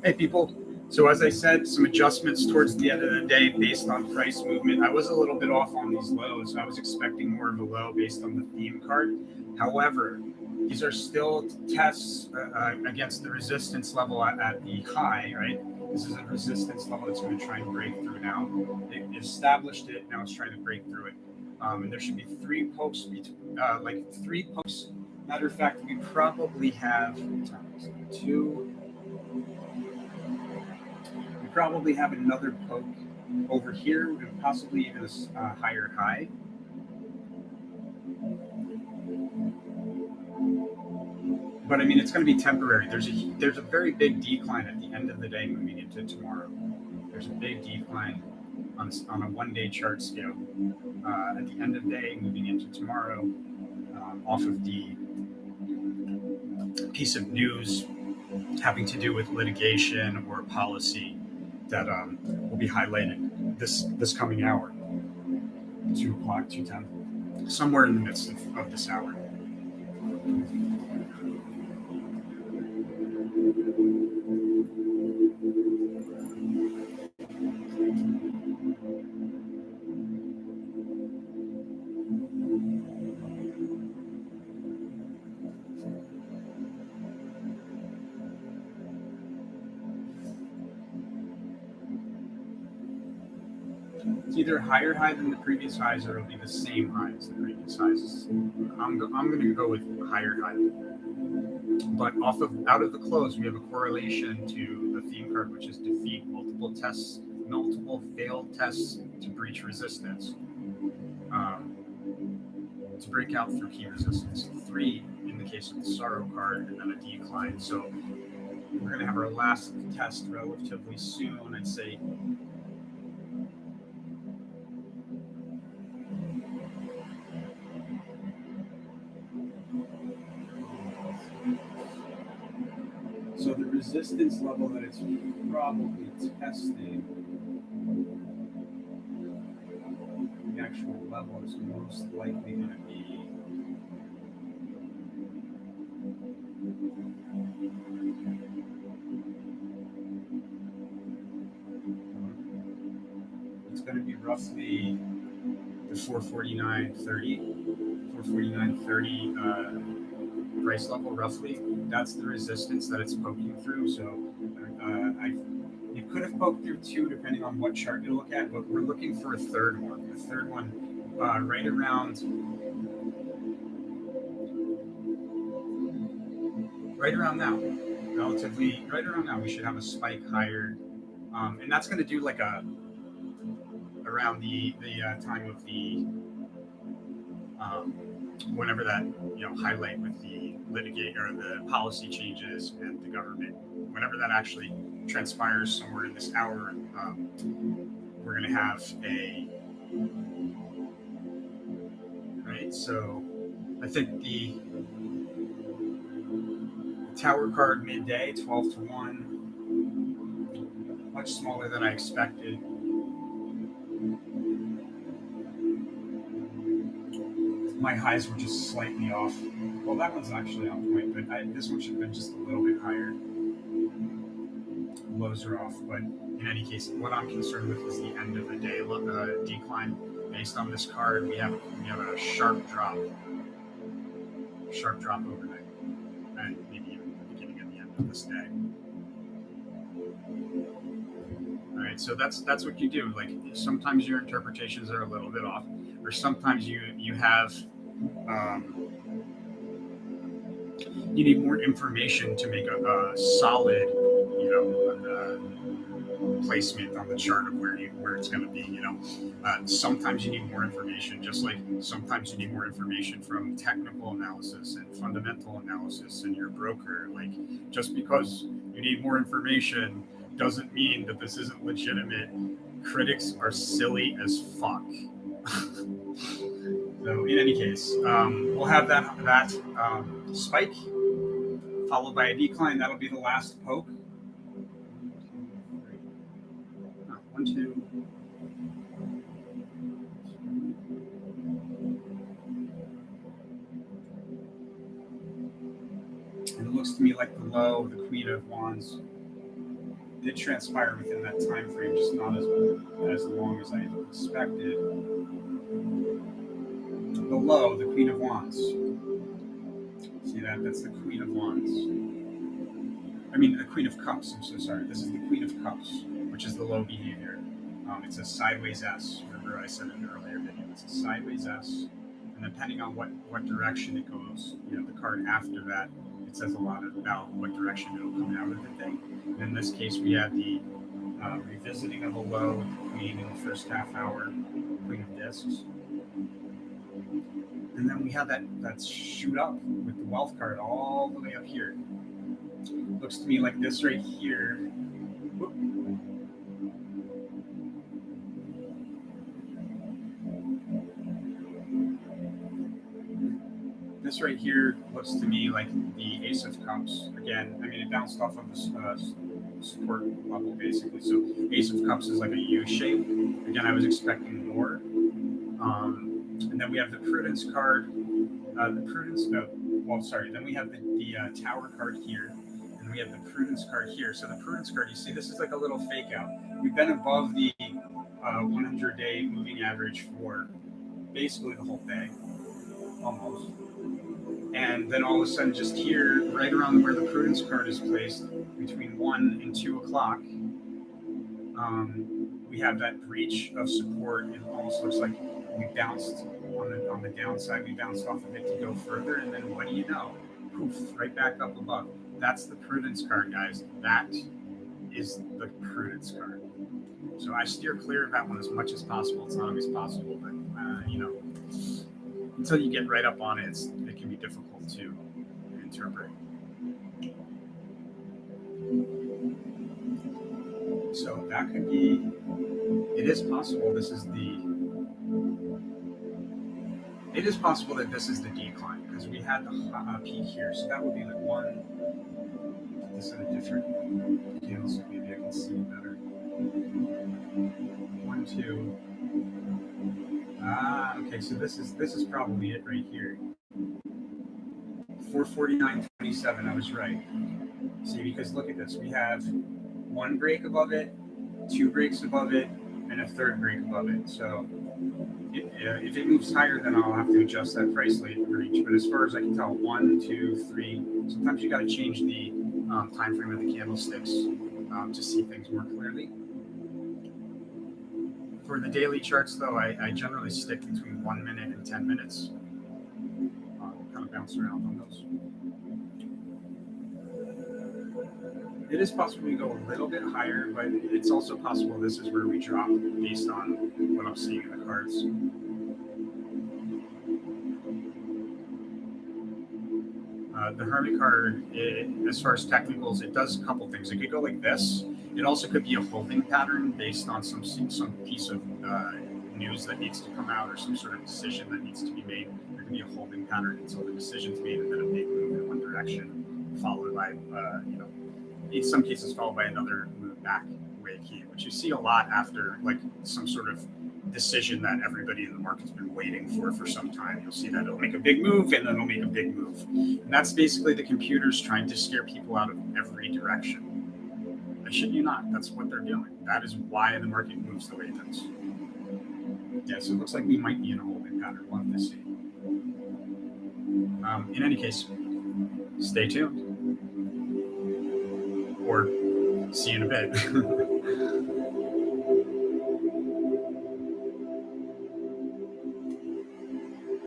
Hey, people. So as I said, some adjustments towards the end of the day based on price movement. I was a little bit off on these lows. I was expecting more of a low based on the theme card. However, these are still tests against the resistance level at the high, right? This is a resistance level that's going to try and break through now. It established it. Now it's trying to break through it. And there should be three pokes, like three pokes. Matter of fact, we probably have two. We probably have another poke over here and possibly even a higher high. But I mean, it's going to be temporary. There's a very big decline at the end of the day moving into tomorrow. There's a big decline on a 1-day chart scale at the end of the day moving into tomorrow off of the piece of news having to do with litigation or policy that will be highlighted this coming hour, 2 o'clock, 2:10, somewhere in the midst of this hour. It's either higher high than the previous highs or it'll be the same high as the previous highs. I'm going to go with higher high. But out of the close, we have a correlation to the theme card, which is defeat multiple failed tests to breach resistance, to break out through key resistance. 3 in the case of the sorrow card, and then a decline. So we're going to have our last test relatively soon. I'd say so the resistance level that it's probably testing, the actual level is most likely going to be roughly the 449.30 price level, roughly. That's the resistance that it's poking through. So you could have poked through 2 depending on what chart you look at, but we're looking for a third one. The third one right around now, relatively right around now, we should have a spike higher, and that's going to do like around the time of the whenever that highlight with the litigate or the policy changes and the government, whenever that actually transpires somewhere in this hour, we're going to have a right. So I think the tower card midday 12-1, much smaller than I expected. My highs were just slightly off. Well, that one's actually on point, but this one should have been just a little bit higher. Lows are off, but in any case, what I'm concerned with is the end of the day decline. Based on this card, we have a sharp drop overnight, and maybe even the beginning of the end of this day. All right, so that's what you do. Like sometimes your interpretations are a little bit off, or sometimes you have you need more information to make a solid placement on the chart of where it's going to be. Sometimes you need more information, just like sometimes you need more information from technical analysis and fundamental analysis and your broker. Like just because you need more information doesn't mean that this isn't legitimate. Critics are silly as fuck. So in any case, we'll have that spike followed by a decline. That'll be the last poke. 1, 2. And it looks to me like the low, the Queen of Wands. did transpire within that time frame, just not as long as I expected. The low, the Queen of Wands. See that? That's the Queen of Wands. I mean, the Queen of Cups. I'm so sorry. This is the Queen of Cups, which is the low behavior. It's a sideways S. Remember, I said in an earlier video. It's a sideways S, and depending on what direction it goes, the card after that, it says a lot about what direction it'll come out of the thing. And in this case, we had the revisiting of a low with the Queen in the first half hour, Queen of Discs. And then we had that shoot up with the wealth card all the way up here. Looks to me like this right here. Whoop. This right here looks to me like the Ace of Cups. Again, I mean, it bounced off of the support level, basically. So Ace of Cups is like a U shape. Again, I was expecting more. And then we have the Prudence card. Then we have the Tower card here. And we have the Prudence card here. So the Prudence card, you see, this is like a little fake out. We've been above the 100-day moving average for basically the whole day, almost. And then all of a sudden, just here, right around where the Prudence card is placed, between 1 and 2 o'clock, we have that breach of support. It almost looks like we bounced on the downside. We bounced off of it to go further, and then what do you know? Poof, right back up above. That's the Prudence card, guys. That is the Prudence card. So I steer clear of that one as much as possible. It's not always possible, but until you get right up on it, it can be difficult to interpret. So that could be. It is possible this is It is possible that this is the decline because we had the peak here, so that would be like one. This is a different candlestick. Maybe I can see it better. 1, 2. Okay. So this is probably it right here. 449.27. I was right. See, because look at this. We have one break above it, 2 breaks above it, and a 3rd break above it. So if it moves higher, then I'll have to adjust that price range. But as far as I can tell, 1, 2, 3. Sometimes you got to change the time frame of the candlesticks to see things more clearly. For the daily charts, though, I generally stick between 1 minute and 10 minutes. Kind of bounce around on those. It is possible we go a little bit higher, but it's also possible this is where we drop based on what I'm seeing in the cards. The Hermit card, as far as technicals, it does a couple things. It could go like this. It also could be a holding pattern based on some piece of news that needs to come out or some sort of decision that needs to be made. There can be a holding pattern until the decision's made and then a big move in one direction, followed by, in some cases, followed by another move back the way it came, which you see a lot after like some sort of decision that everybody in the market's been waiting for some time. You'll see that it'll make a big move and then it'll make a big move. And that's basically the computers trying to scare people out of every direction. I shit you not. That's what they're doing. That is why the market moves the way it does. Yeah, so it looks like we might be in a holding pattern. We'll have to see. In any case, stay tuned. Or see you in a bit.